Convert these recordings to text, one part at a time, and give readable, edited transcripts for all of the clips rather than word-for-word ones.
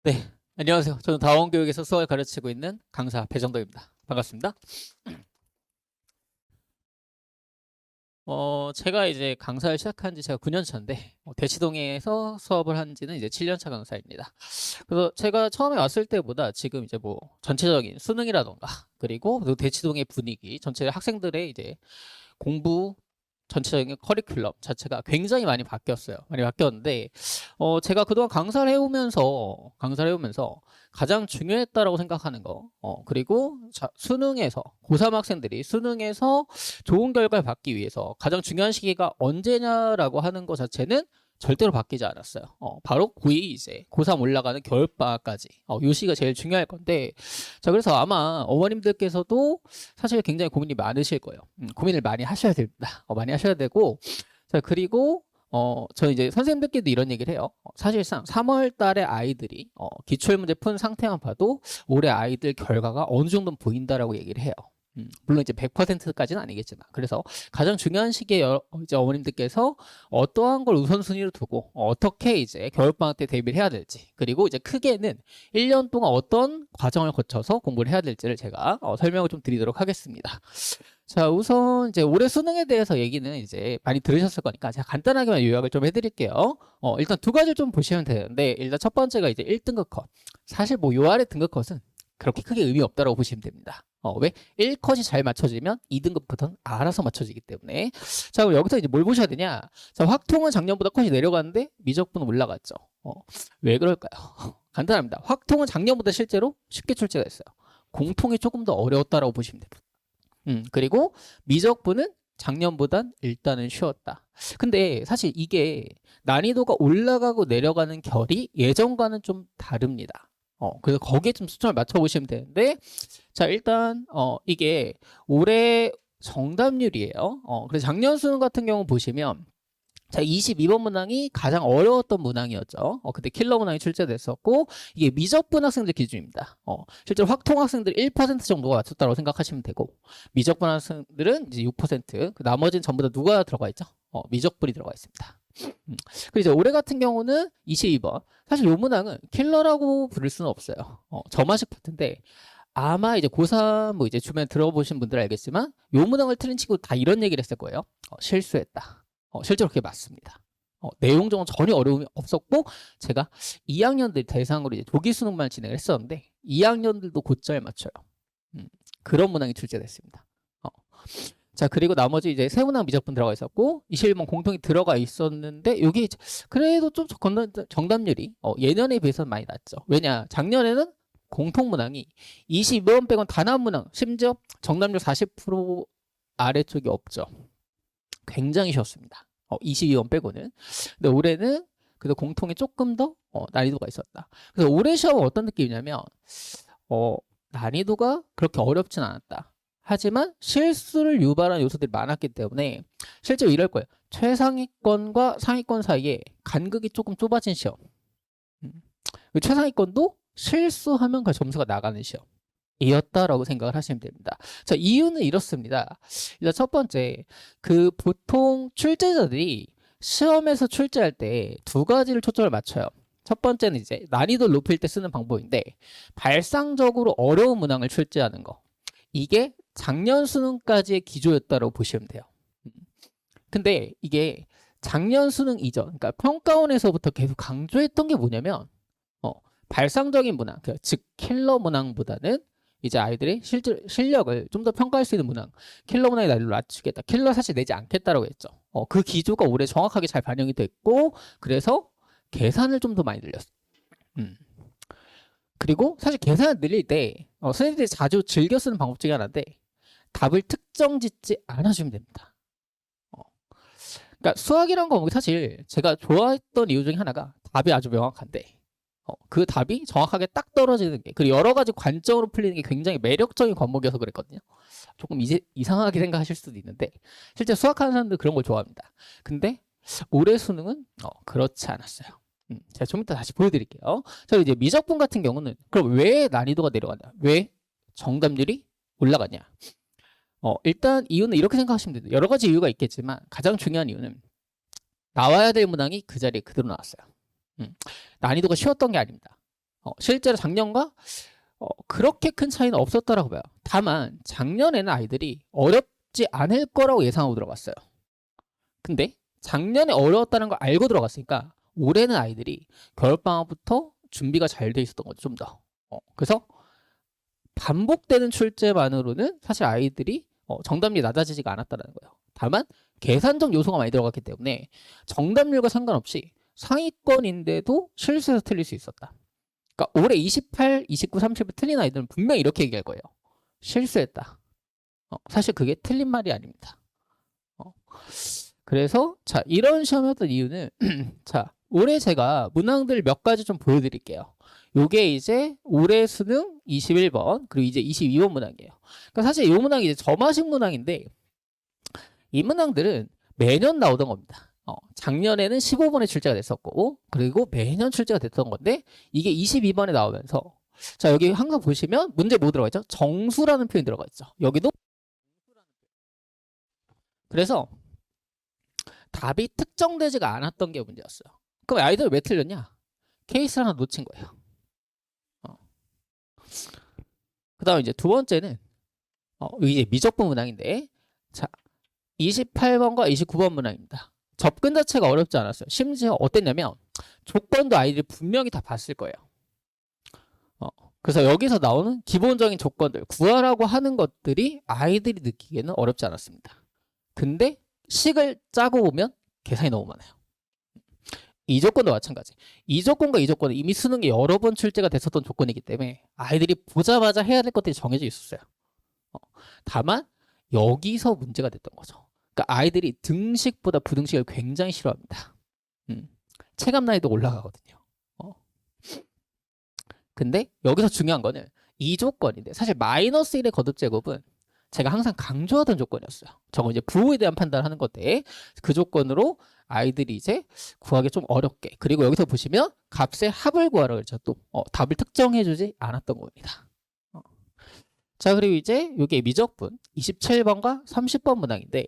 네, 안녕하세요. 저는 다원교육에서 수학을 가르치고 있는 강사 배정덕입니다. 반갑습니다. 제가 이제 강사를 시작한 지 제가 9년 차인데, 대치동에서 수업을 한 지는 이제 7년 차 강사입니다. 그래서 제가 처음에 왔을 때보다 지금 이제 뭐 전체적인 수능이라던가, 그리고 또 대치동의 분위기, 전체 학생들의 이제 공부 전체적인 커리큘럼 자체가 굉장히 많이 바뀌었어요. 많이 바뀌었는데, 제가 그동안 강사를 해오면서 가장 중요했다라고 생각하는 거, 그리고 수능에서, 고3 학생들이 수능에서 좋은 결과를 받기 위해서 가장 중요한 시기가 언제냐라고 하는 것 자체는 절대로 바뀌지 않았어요. 바로 고2 이제 고3 올라가는 겨울방학까지. 요 시기가 제일 중요할 건데, 자, 그래서 아마 어머님들께서도 사실 굉장히 고민이 많으실 거예요. 고민을 많이 하셔야 됩니다. 많이 하셔야 되고, 자, 그리고 저 이제 선생님들께도 이런 얘기를 해요. 사실상 3월 달에 아이들이 기출문제 푼 상태만 봐도 올해 아이들 결과가 어느 정도는 보인다라고 얘기를 해요. 물론 이제 100%까지는 아니겠지만. 그래서 가장 중요한 시기에 이제 어머님들께서 어떠한 걸 우선순위로 두고 어떻게 이제 겨울방학 때 대비를 해야 될지, 그리고 이제 크게는 1년 동안 어떤 과정을 거쳐서 공부를 해야 될지를 제가 설명을 좀 드리도록 하겠습니다. 자, 우선 이제 올해 수능에 대해서 얘기는 이제 많이 들으셨을 거니까 제가 간단하게만 요약을 좀 해드릴게요. 일단 두 가지를 좀 보시면 되는데, 일단 첫 번째가 이제 1등급 컷. 사실 뭐 요 아래 등급 컷은 그렇게 크게 의미 없다고 보시면 됩니다. 왜? 1컷이 잘 맞춰지면 2등급 컷은 알아서 맞춰지기 때문에. 자, 그럼 여기서 이제 뭘 보셔야 되냐? 자, 확통은 작년보다 컷이 내려갔는데 미적분은 올라갔죠. 왜 그럴까요? 간단합니다. 확통은 작년보다 실제로 쉽게 출제가 됐어요. 공통이 조금 더 어려웠다라고 보시면 됩니다. 그리고 미적분은 작년보단 일단은 쉬웠다. 근데 사실 이게 난이도가 올라가고 내려가는 결이 예전과는 좀 다릅니다. 그래서 거기에 좀 수점을 맞춰보시면 되는데, 자, 일단, 이게 올해 정답률이에요. 그래서 작년 수능 같은 경우 보시면, 자, 22번 문항이 가장 어려웠던 문항이었죠. 그때 킬러 문항이 출제됐었고, 이게 미적분 학생들 기준입니다. 실제로 확통 학생들 1% 정도가 맞췄다고 생각하시면 되고, 미적분 학생들은 이제 6%, 그 나머지는 전부 다 누가 들어가 있죠? 미적분이 들어가 있습니다. 그리고 이제 올해 같은 경우는 22번. 사실 이 문항은 킬러라고 부를 수는 없어요. 점화식 파트인데, 아마 이제 고3 뭐 이제 주변에 들어보신 분들 알겠지만, 요 문항을 틀린 친구 다 이런 얘기를 했을 거예요. 실수했다. 실제로 그게 맞습니다. 내용적으로 전혀 어려움이 없었고, 제가 2학년들 대상으로 이제 조기 수능만 진행을 했었는데 2학년들도 곧잘 맞춰요. 그런 문항이 출제됐습니다. 자, 그리고 나머지 이제 세문항 미적분 들어가 있었고 21번 공통이 들어가 있었는데, 여기 그래도 좀 정답률이 예년에 비해서는 많이 낮죠. 왜냐, 작년에는 공통 문항이 22번 빼곤 단 한 문항, 심지어 정답률 40% 아래쪽이 없죠. 굉장히 쉬웠습니다. 22번 빼고는. 근데 올해는 그래도 공통에 조금 더 난이도가 있었다. 그래서 올해 시험은 어떤 느낌이냐면, 난이도가 그렇게 어렵진 않았다. 하지만 실수를 유발한 요소들이 많았기 때문에 실제로 이럴 거예요. 최상위권과 상위권 사이에 간극이 조금 좁아진 시험. 최상위권도 실수하면 그 점수가 나가는 시험 이었다라고 생각을 하시면 됩니다. 자, 이유는 이렇습니다. 일단 첫 번째, 그 보통 출제자들이 시험에서 출제할 때 두 가지를 초점을 맞춰요. 첫 번째는 이제 난이도를 높일 때 쓰는 방법인데, 발상적으로 어려운 문항을 출제하는 거. 이게 작년 수능까지의 기조였다고 보시면 돼요. 근데 이게 작년 수능 이전, 그러니까 평가원에서부터 계속 강조했던 게 뭐냐면, 발상적인 문항, 즉 킬러 문항보다는 이제 아이들의 실력을 좀 더 평가할 수 있는 문항, 킬러 문항의 난이도를 낮추겠다, 킬러 사실 내지 않겠다라고 했죠. 그 기조가 올해 정확하게 잘 반영이 됐고, 그래서 계산을 좀 더 많이 늘렸어요. 그리고 사실 계산을 늘릴 때 선생님들이 자주 즐겨 쓰는 방법 중에 하나인데, 답을 특정 짓지 않아주면 됩니다. 그러니까 수학이란 거 사실 제가 좋아했던 이유 중에 하나가 답이 아주 명확한데, 그 답이 정확하게 딱 떨어지는 게, 그리고 여러 가지 관점으로 풀리는 게 굉장히 매력적인 과목이어서 그랬거든요. 조금 이제 이상하게 생각하실 수도 있는데, 실제 수학하는 사람들 그런 걸 좋아합니다. 근데 올해 수능은 그렇지 않았어요. 제가 좀 이따 다시 보여드릴게요. 자, 이제 미적분 같은 경우는 그럼 왜 난이도가 내려가냐? 왜 정답률이 올라가냐? 일단 이유는 이렇게 생각하시면 돼요. 여러 가지 이유가 있겠지만 가장 중요한 이유는 나와야 될 문항이 그 자리에 그대로 나왔어요. 난이도가 쉬웠던 게 아닙니다. 실제로 작년과 그렇게 큰 차이는 없었다라고 봐요. 다만 작년에는 아이들이 어렵지 않을 거라고 예상하고 들어갔어요. 근데 작년에 어려웠다는 걸 알고 들어갔으니까 올해는 아이들이 겨울방학부터 준비가 잘 돼 있었던 거죠. 좀 더. 그래서 반복되는 출제만으로는 사실 아이들이 정답률이 낮아지지가 않았다는 거예요. 다만 계산적 요소가 많이 들어갔기 때문에 정답률과 상관없이 상위권인데도 실수해서 틀릴 수 있었다. 그러니까 올해 28, 29, 30을 틀린 아이들은 분명히 이렇게 얘기할 거예요. 실수했다. 사실 그게 틀린 말이 아닙니다. 그래서 자, 이런 시험이었던 이유는 자, 올해 제가 문항들 몇 가지 좀 보여드릴게요. 요게 이제 올해 수능 21번 그리고 이제 22번 문항이에요. 그러니까 사실 이 문항이 이제 점화식 문항인데 이 문항들은 매년 나오던 겁니다. 작년에는 15번에 출제가 됐었고 그리고 매년 출제가 됐던 건데 이게 22번에 나오면서 자, 여기 항상 보시면 문제 뭐 들어가 있죠? 정수라는 표현이 들어가 있죠. 여기도 그래서 답이 특정되지가 않았던 게 문제였어요. 그럼 아이들 왜 틀렸냐? 케이스를 하나 놓친 거예요. 그 다음 이제 두 번째는 이게 미적분 문항인데 자 28번과 29번 문항입니다. 접근 자체가 어렵지 않았어요. 심지어 어땠냐면 조건도 아이들이 분명히 다 봤을 거예요. 그래서 여기서 나오는 기본적인 조건들 구하라고 하는 것들이 아이들이 느끼기에는 어렵지 않았습니다. 근데 식을 짜고 보면 계산이 너무 많아요. 이 조건도 마찬가지. 이 조건과 이 조건은 이미 수능에 여러 번 출제가 됐었던 조건이기 때문에 아이들이 보자마자 해야 될 것들이 정해져 있었어요. 다만 여기서 문제가 됐던 거죠. 그러니까 아이들이 등식보다 부등식을 굉장히 싫어합니다. 체감 난이도 올라가거든요. 근데 여기서 중요한 거는 이 조건인데 사실 마이너스 1의 거듭 제곱은 제가 항상 강조하던 조건이었어요. 저거 이제 부호에 대한 판단을 하는 건데 그 조건으로 아이들이 이제 구하기 좀 어렵게 그리고 여기서 보시면 값의 합을 구하라고 했죠. 또 답을 특정해주지 않았던 겁니다. 자 그리고 이제 이게 미적분 27번과 30번 문항인데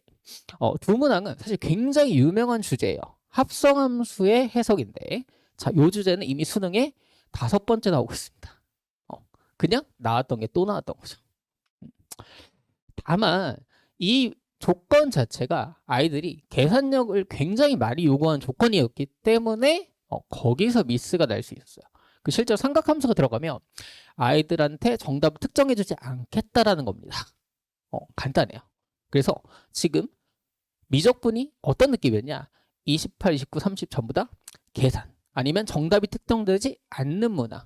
두 문항은 사실 굉장히 유명한 주제예요. 합성함수의 해석인데 자, 요 주제는 이미 수능에 5번째 나오고 있습니다. 그냥 나왔던 게 또 나왔던 거죠. 다만 이 조건 자체가 아이들이 계산력을 굉장히 많이 요구하는 조건이었기 때문에 거기서 미스가 날 수 있었어요. 그 실제로 삼각함수가 들어가면 아이들한테 정답을 특정해주지 않겠다라는 겁니다. 간단해요. 그래서 지금 미적분이 어떤 느낌이었냐? 28, 29, 30 전부 다 계산 아니면 정답이 특정되지 않는 문항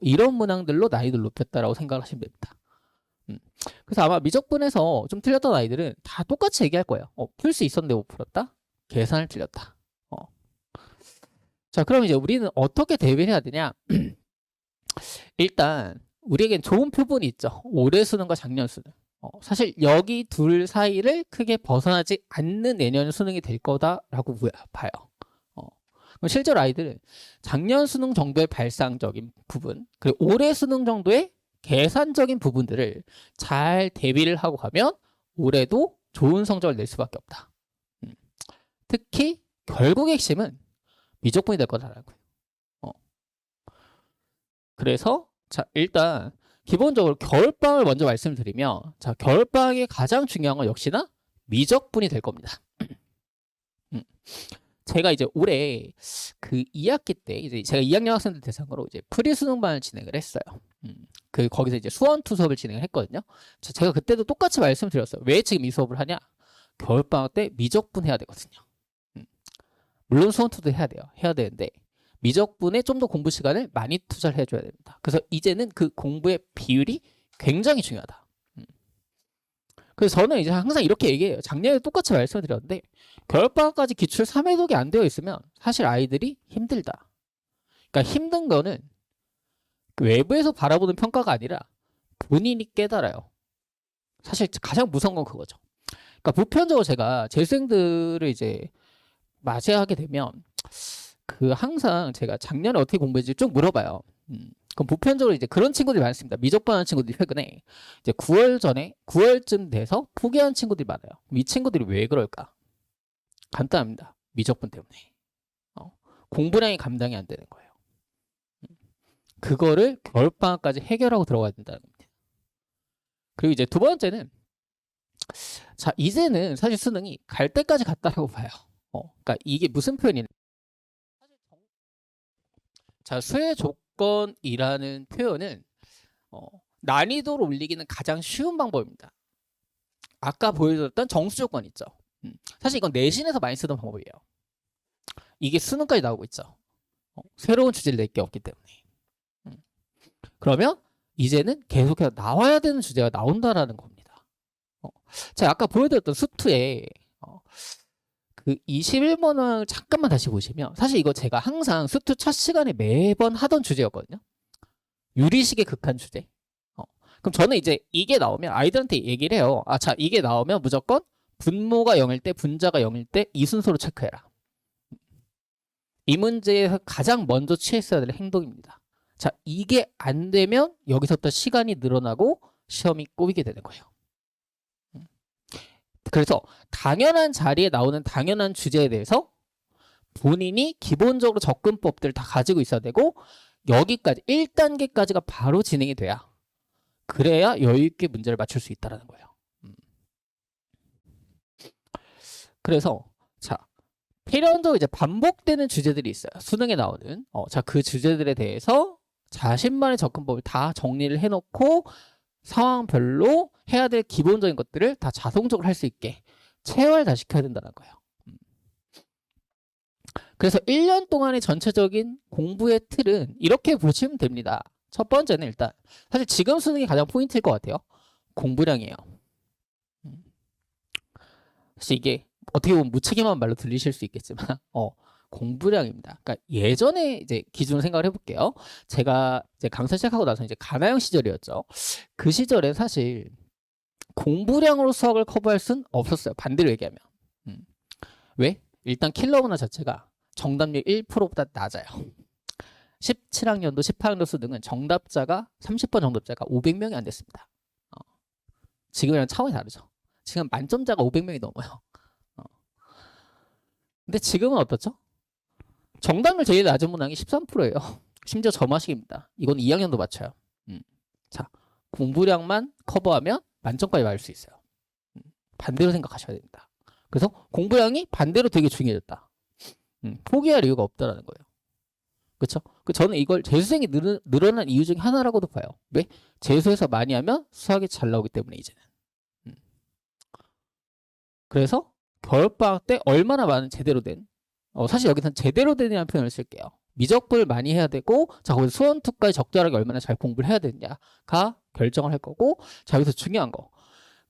이런 문항들로 난이도를 높였다라고 생각하시면 됩니다. 그래서 아마 미적분에서 좀 틀렸던 아이들은 다 똑같이 얘기할 거예요. 풀 수 있었는데 못 풀었다? 계산을 틀렸다. 자, 그럼 이제 우리는 어떻게 대비를 해야 되냐? 일단 우리에겐 좋은 표본이 있죠. 올해 수능과 작년 수능. 사실 여기 둘 사이를 크게 벗어나지 않는 내년 수능이 될 거다라고 봐요. 그럼 실제로 아이들은 작년 수능 정도의 발상적인 부분 그리고 올해 수능 정도의 계산적인 부분들을 잘 대비를 하고 가면 올해도 좋은 성적을 낼 수밖에 없다. 특히 결국의 핵심은 미적분이 될 거다라는 거예요. 그래서 자 일단 기본적으로 겨울방학을 먼저 말씀드리면 자 겨울방학의 가장 중요한 건 역시나 미적분이 될 겁니다. 제가 이제 올해 그 2학기 때 이제 제가 2학년 학생들 대상으로 이제 프리 수능반을 진행을 했어요. 그 거기서 이제 수원2 수업을 진행을 했거든요. 제가 그때도 똑같이 말씀드렸어요. 왜 지금 이 수업을 하냐? 겨울방학 때 미적분 해야 되거든요. 물론 수원2도 해야 돼요. 해야 되는데 미적분에 좀 더 공부 시간을 많이 투자를 해줘야 됩니다. 그래서 이제는 그 공부의 비율이 굉장히 중요하다. 그래서 저는 이제 항상 이렇게 얘기해요. 작년에 똑같이 말씀을 드렸는데 겨울방학까지 기출 3회독이 안 되어 있으면 사실 아이들이 힘들다. 그러니까 힘든 거는 외부에서 바라보는 평가가 아니라 본인이 깨달아요. 사실 가장 무서운 건 그거죠. 그러니까 보편적으로 제가 재수생들을 이제 맞이하게 되면 그 항상 제가 작년에 어떻게 공부했지 쭉 물어봐요. 그럼 보편적으로 이제 그런 친구들이 많습니다. 미적분하는 친구들이 최근에 이제 9월 전에 9월쯤 돼서 포기한 친구들이 많아요. 이 친구들이 왜 그럴까? 간단합니다. 미적분 때문에. 공부량이 감당이 안 되는 거예요. 그거를 겨울방학까지 해결하고 들어가야 된다는 겁니다. 그리고 이제 두 번째는 자 이제는 사실 수능이 갈 때까지 갔다라고 봐요. 그러니까 이게 무슨 표현이냐? 자 수혜 조건이라는 표현은 난이도를 올리기는 가장 쉬운 방법입니다. 아까 보여줬던 정수 조건 있죠. 사실 이건 내신에서 많이 쓰던 방법이에요. 이게 수능까지 나오고 있죠. 새로운 주제를 낼 게 없기 때문에. 그러면 이제는 계속해서 나와야 되는 주제가 나온다라는 겁니다. 자, 아까 보여드렸던 수투에 그 21번을 잠깐만 다시 보시면 사실 이거 제가 항상 수투 첫 시간에 매번 하던 주제였거든요. 유리식의 극한 주제. 그럼 저는 이제 이게 나오면 아이들한테 얘기를 해요. 아, 자, 이게 나오면 무조건 분모가 0일 때, 분자가 0일 때 이 순서로 체크해라. 이 문제에서 가장 먼저 취했어야 될 행동입니다. 자, 이게 안 되면 여기서부터 시간이 늘어나고 시험이 꼬이게 되는 거예요. 그래서 당연한 자리에 나오는 당연한 주제에 대해서 본인이 기본적으로 접근법들을 다 가지고 있어야 되고 여기까지 1단계까지가 바로 진행이 돼야 그래야 여유 있게 문제를 맞출 수 있다는 거예요. 그래서 자 필연적으로 이제 반복되는 주제들이 있어요. 수능에 나오는 자 그 주제들에 대해서 자신만의 접근법을 다 정리를 해놓고 상황별로 해야 될 기본적인 것들을 다 자동적으로 할 수 있게 체화를 다 시켜야 된다는 거예요. 그래서 1년 동안의 전체적인 공부의 틀은 이렇게 보시면 됩니다. 첫 번째는 일단 사실 지금 수능이 가장 포인트일 것 같아요. 공부량이에요. 사실 이게 어떻게 보면 무책임한 말로 들리실 수 있겠지만 공부량입니다. 그러니까 예전에 이제 기준으로 생각을 해볼게요. 제가 이제 강사 시작하고 나서 이제 가나형 시절이었죠. 그 시절에 사실 공부량으로 수학을 커버할 순 없었어요. 반대로 얘기하면. 왜? 일단 킬러 문화 자체가 정답률 1%보다 낮아요. 17학년도 18학년도 수능은 정답자가 30번 정답자가 500명이 안 됐습니다. 지금이랑 차원이 다르죠. 지금 만점자가 500명이 넘어요. 근데 지금은 어떻죠? 정답률 제일 낮은 문항이 13%예요. 심지어 저마식입니다. 이건 2학년도 맞춰요. 자, 공부량만 커버하면 만점까지 맞을 수 있어요. 반대로 생각하셔야 됩니다. 그래서 공부량이 반대로 되게 중요해졌다. 포기할 이유가 없다라는 거예요. 그렇죠? 저는 이걸 재수생이 늘어난 이유 중에 하나라고도 봐요. 왜? 재수에서 많이 하면 수학이 잘 나오기 때문에 이제는. 그래서 겨울방학 때 얼마나 많은 제대로 된 사실 여기서는 제대로 된이라는 표현을 쓸게요. 미적분을 많이 해야 되고 자 거기서 수원2까지 적절하게 얼마나 잘 공부를 해야 되느냐가 결정을 할 거고 자 여기서 중요한 거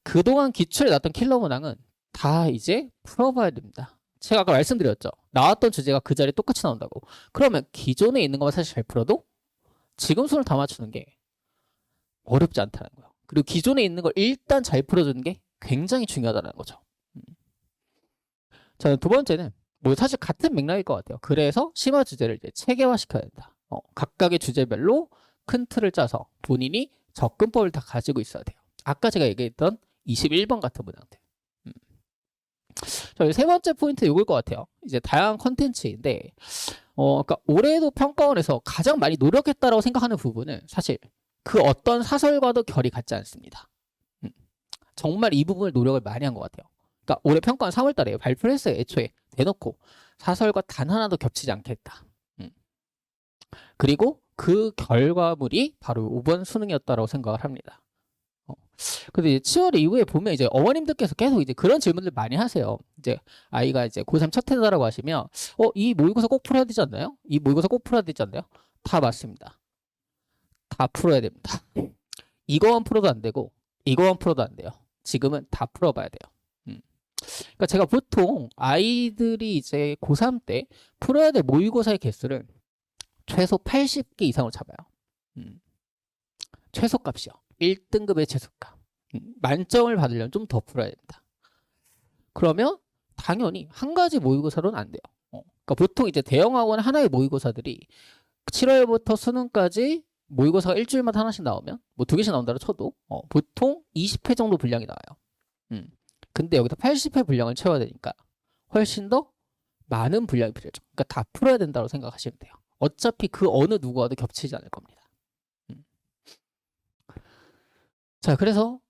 그동안 기출에 나왔던 킬러 문항은 다 이제 풀어봐야 됩니다. 제가 아까 말씀드렸죠. 나왔던 주제가 그 자리에 똑같이 나온다고. 그러면 기존에 있는 것만 사실 잘 풀어도 지금 수능을 다 맞추는 게 어렵지 않다는 거예요. 그리고 기존에 있는 걸 일단 잘 풀어주는 게 굉장히 중요하다는 거죠. 자, 두 번째는 뭐 사실 같은 맥락일 것 같아요. 그래서 심화 주제를 이제 체계화 시켜야 된다. 각각의 주제별로 큰 틀을 짜서 본인이 접근법을 다 가지고 있어야 돼요. 아까 제가 얘기했던 21번 같은 문항들. 자, 세 번째 포인트 이걸 것 같아요. 이제 다양한 컨텐츠인데, 그러니까 올해도 평가원에서 가장 많이 노력했다라고 생각하는 부분은 사실 그 어떤 사설과도 결이 같지 않습니다. 정말 이 부분을 노력을 많이 한 것 같아요. 그러니까 올해 평가원 3월 달에 발표를 했어요. 애초에 대놓고 사설과 단 하나도 겹치지 않겠다. 그리고 그 결과물이 바로 이번 수능이었다라고 생각을 합니다. 근데 이제 7월 이후에 보면 이제 어머님들께서 계속 이제 그런 질문들 많이 하세요. 이제 아이가 이제 고3 첫 해다라고 하시면 이 모의고사 꼭 풀어야 되지 않나요? 이 모의고사 꼭 풀어야 되지 않나요? 다 맞습니다. 다 풀어야 됩니다. 이거만 풀어도 안 되고 이거만 풀어도 안 돼요. 지금은 다 풀어봐야 돼요. 그러니까 제가 보통 아이들이 이제 고3 때 풀어야 될 모의고사의 개수를 최소 80개 이상으로 잡아요. 최소값이요. 1등급의 최소값. 만점을 받으려면 좀 더 풀어야 됩니다. 그러면 당연히 한 가지 모의고사로는 안 돼요. 그러니까 보통 이제 대형학원 하나의 모의고사들이 7월부터 수능까지 모의고사가 일주일마다 하나씩 나오면 뭐 2개씩 나온다고 쳐도 보통 20회 정도 분량이 나와요. 근데 여기서 80회 분량을 채워야 되니까 훨씬 더 많은 분량이 필요하죠. 그러니까 다 풀어야 된다고 생각하시면 돼요. 어차피 그 어느 누구와도 겹치지 않을 겁니다. 자, 그래서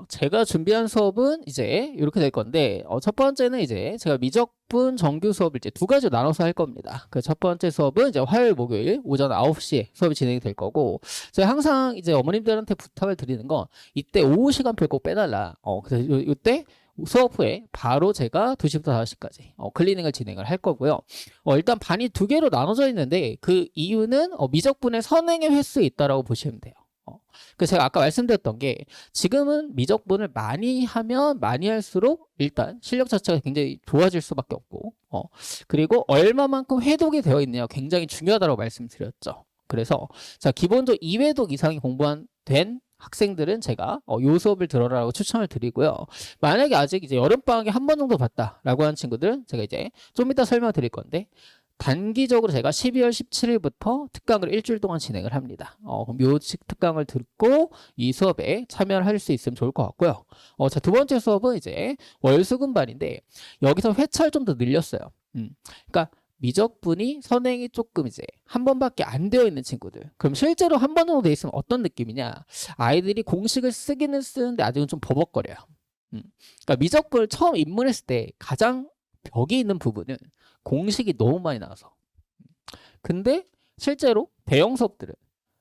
제가 준비한 수업은 이제 이렇게 될 건데 첫 번째는 이제 제가 미적분 정규 수업을 이제 두 가지로 나눠서 할 겁니다. 그 첫 번째 수업은 이제 화요일, 목요일 오전 9시에 수업이 진행이 될 거고 제가 항상 이제 어머님들한테 부탁을 드리는 건 이때 오후 시간표 꼭 빼달라. 그래서 이때 수업 후에 바로 제가 2시부터 5시까지 클리닝을 진행을 할 거고요. 일단 반이 두 개로 나눠져 있는데 그 이유는 미적분의 선행의 횟수에 있다라고 보시면 돼요. 그래서 제가 아까 말씀드렸던 게 지금은 미적분을 많이 하면 많이 할수록 일단 실력 자체가 굉장히 좋아질 수밖에 없고 그리고 얼마만큼 회독이 되어 있느냐 굉장히 중요하다고 말씀드렸죠. 그래서 자 기본적으로 2회독 이상이 된 학생들은 제가 요 수업을 들어라라고 추천을 드리고요. 만약에 아직 이제 여름방학에 한 번 정도 봤다라고 하는 친구들은 제가 이제 좀 이따 설명드릴 건데 단기적으로 제가 12월 17일부터 특강을 일주일 동안 진행을 합니다. 그럼 요 특강을 듣고 이 수업에 참여를 할 수 있으면 좋을 것 같고요. 자, 두 번째 수업은 이제 월수금반인데 여기서 회차를 좀 더 늘렸어요. 그러니까 미적분이 선행이 조금 이제 한 번밖에 안 되어 있는 친구들. 그럼 실제로 한 번 정도 돼 있으면 어떤 느낌이냐? 아이들이 공식을 쓰기는 쓰는데 아직은 좀 버벅거려요. 그러니까 미적분을 처음 입문했을 때 가장 벽이 있는 부분은 공식이 너무 많이 나와서. 근데 실제로 대형 수업들은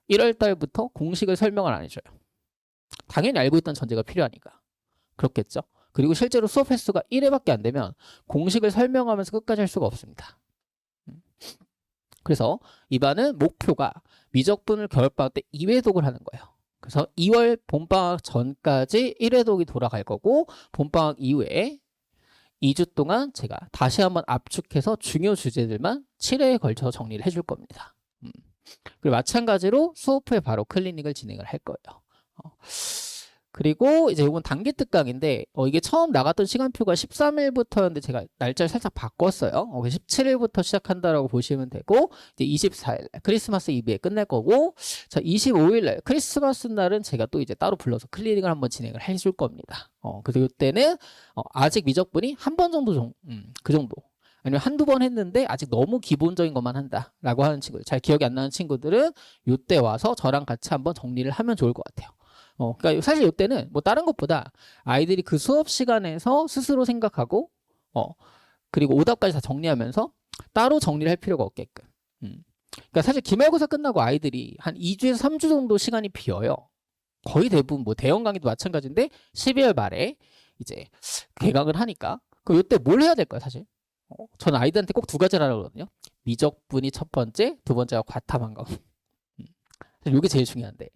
1월 달부터 공식을 설명을 안 해줘요. 당연히 알고 있던 전제가 필요하니까. 그렇겠죠. 그리고 실제로 수업 횟수가 1회밖에 안 되면 공식을 설명하면서 끝까지 할 수가 없습니다. 그래서 이반은 목표가 미적분을 겨울방학 때 2회독을 하는 거예요. 그래서 2월 봄방학 전까지 1회독이 돌아갈 거고 봄방학 이후에 2주 동안 제가 다시 한번 압축해서 중요 주제들만 7회에 걸쳐서 정리를 해줄 겁니다. 그리고 마찬가지로 수업 후에 바로 클리닉을 진행을 할 거예요. 그리고 이제 이건 단기 특강인데 이게 처음 나갔던 시간표가 13일부터였는데 제가 날짜를 살짝 바꿨어요. 17일부터 시작한다라고 보시면 되고 이제 24일 크리스마스 이브에 끝날 거고 자 25일 날 크리스마스 날은 제가 또 이제 따로 불러서 클리닉을 한번 진행을 해줄 겁니다. 그래서 이때는 아직 미적분이 한 번 정도 그 정도 아니면 한두 번 했는데 아직 너무 기본적인 것만 한다라고 하는 친구들 잘 기억이 안 나는 친구들은 이때 와서 저랑 같이 한번 정리를 하면 좋을 것 같아요. 그러니까 사실 이때는 뭐 다른 것보다 아이들이 그 수업 시간에서 스스로 생각하고 그리고 오답까지 다 정리하면서 따로 정리를 할 필요가 없게끔. 그러니까 사실 기말고사 끝나고 아이들이 한 2주에서 3주 정도 시간이 비어요. 거의 대부분 뭐 대형 강의도 마찬가지인데 12월 말에 이제 개강을 하니까 그 이때 뭘 해야 될까요, 사실? 저는 아이들한테 꼭 두 가지를 하라고 그러거든요. 미적분이 첫 번째, 두 번째가 과탐한거. 이게 제일 중요한데.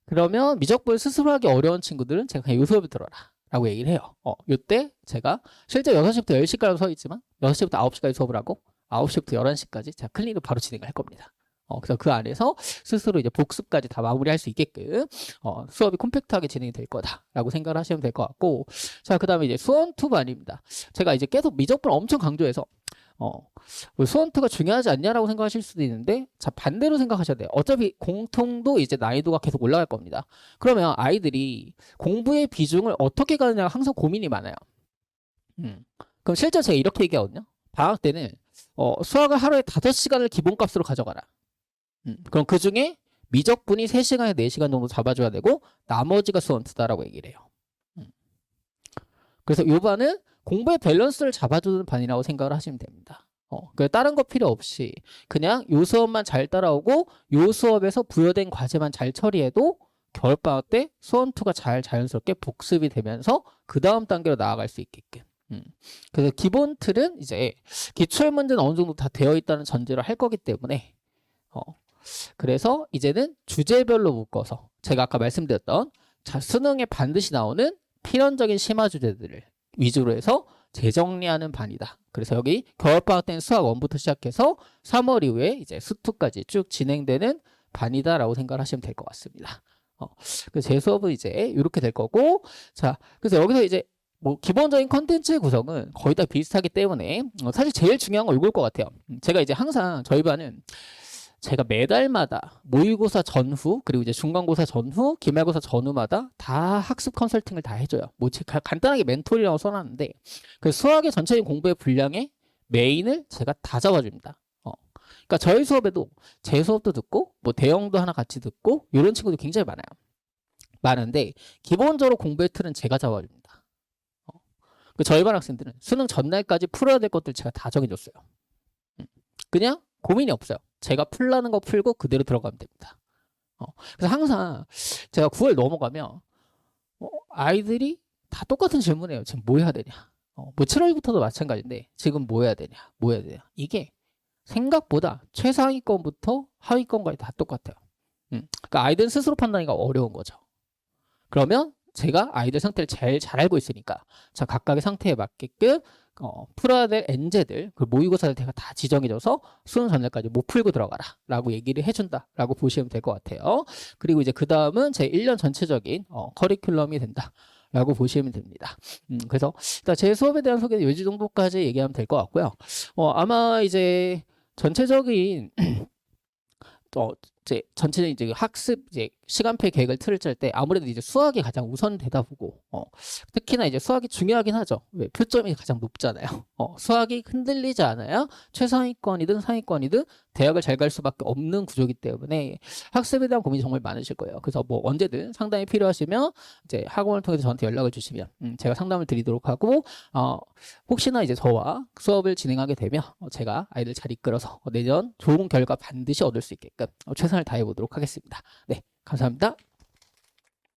그러면 미적분을 스스로 하기 어려운 친구들은 제가 그냥 요 수업을 들어라 라고 얘기를 해요. 요때 제가 실제 6시부터 10시까지 서 있지만 6시부터 9시까지 수업을 하고 9시부터 11시까지 제가 클리닉을 바로 진행을 할 겁니다. 그래서 그 안에서 스스로 이제 복습까지 다 마무리할 수 있게끔 수업이 콤팩트하게 진행이 될 거다라고 생각을 하시면 될 것 같고 자 그다음에 이제 수원2반입니다. 제가 이제 계속 미적분을 엄청 강조해서 수원2가 중요하지 않냐라고 생각하실 수도 있는데 자 반대로 생각하셔야 돼요. 어차피 공통도 이제 난이도가 계속 올라갈 겁니다. 그러면 아이들이 공부의 비중을 어떻게 가느냐가 항상 고민이 많아요. 그럼 실제 제가 이렇게 얘기하거든요. 방학 때는 수학을 하루에 5시간을 기본값으로 가져가라. 그럼 그 중에 미적분이 3시간에 4시간 정도 잡아줘야 되고 나머지가 수원2다라고 얘기를 해요. 그래서 요 반은 공부의 밸런스를 잡아주는 반이라고 생각을 하시면 됩니다. 다른 거 필요 없이 그냥 요 수업만 잘 따라오고 요 수업에서 부여된 과제만 잘 처리해도 겨울방학 때 수원2가 잘 자연스럽게 복습이 되면서 그 다음 단계로 나아갈 수 있게끔. 그래서 기본 틀은 이제 기출문제는 어느 정도 다 되어 있다는 전제로 할 거기 때문에 그래서 이제는 주제별로 묶어서 제가 아까 말씀드렸던 수능에 반드시 나오는 필연적인 심화 주제들을 위주로 해서 재정리하는 반이다. 그래서 여기 겨울방학 때는 수학 1부터 시작해서 3월 이후에 이제 수2까지 쭉 진행되는 반이다라고 생각을 하시면 될 것 같습니다. 그래서 제 수업은 이제 이렇게 될 거고 자 그래서 여기서 이제 뭐 기본적인 컨텐츠의 구성은 거의 다 비슷하기 때문에 사실 제일 중요한 건 이걸 것 같아요. 제가 이제 항상 저희 반은 제가 매달마다 모의고사 전후 그리고 이제 중간고사 전후 기말고사 전후마다 다 학습 컨설팅을 다 해줘요. 뭐 간단하게 멘토리라고 써놨는데 그 수학의 전체적인 공부의 분량의 메인을 제가 다 잡아줍니다. 그러니까 저희 수업에도 제 수업도 듣고 뭐 대형도 하나 같이 듣고 이런 친구들 굉장히 많아요. 많은데 기본적으로 공부의 틀은 제가 잡아줍니다. 그 저희 반 학생들은 수능 전날까지 풀어야 될 것들 제가 다 정해줬어요. 그냥 고민이 없어요. 제가 풀라는 거 풀고 그대로 들어가면 됩니다. 그래서 항상 제가 9월 넘어가면 아이들이 다 똑같은 질문이에요. 지금 뭐 해야 되냐? 뭐 7월부터도 마찬가지인데 지금 뭐 해야 되냐? 뭐 해야 되냐? 이게 생각보다 최상위권부터 하위권까지 다 똑같아요. 그러니까 아이들 스스로 판단하기가 어려운 거죠. 그러면 제가 아이들 상태를 제일 잘 알고 있으니까 자 각각의 상태에 맞게끔 풀어야 될 엔제들 그 모의고사를 제가 다 지정해줘서 수능 전날까지 못 풀고 들어가라 라고 얘기를 해준다 라고 보시면 될 것 같아요. 그리고 이제 그 다음은 제 1년 전체적인 커리큘럼이 된다 라고 보시면 됩니다. 그래서 일단 제 수업에 대한 소개는 이 정도까지 얘기하면 될 것 같고요. 아마 이제 전체적인 이제 전체적인 이제 학습 이제 시간표 계획을 틀을 짤 때 아무래도 이제 수학이 가장 우선되다 보고 특히나 이제 수학이 중요하긴 하죠. 왜 표점이 가장 높잖아요. 수학이 흔들리지 않아야 최상위권이든 상위권이든 대학을 잘 갈 수밖에 없는 구조이기 때문에 학습에 대한 고민이 정말 많으실 거예요. 그래서 뭐 언제든 상담이 필요하시면 이제 학원을 통해서 저한테 연락을 주시면 제가 상담을 드리도록 하고 혹시나 이제 저와 수업을 진행하게 되면 제가 아이들 잘 이끌어서 내년 좋은 결과 반드시 얻을 수 있게끔 최선을 다해 보도록 하겠습니다. 네, 감사합니다.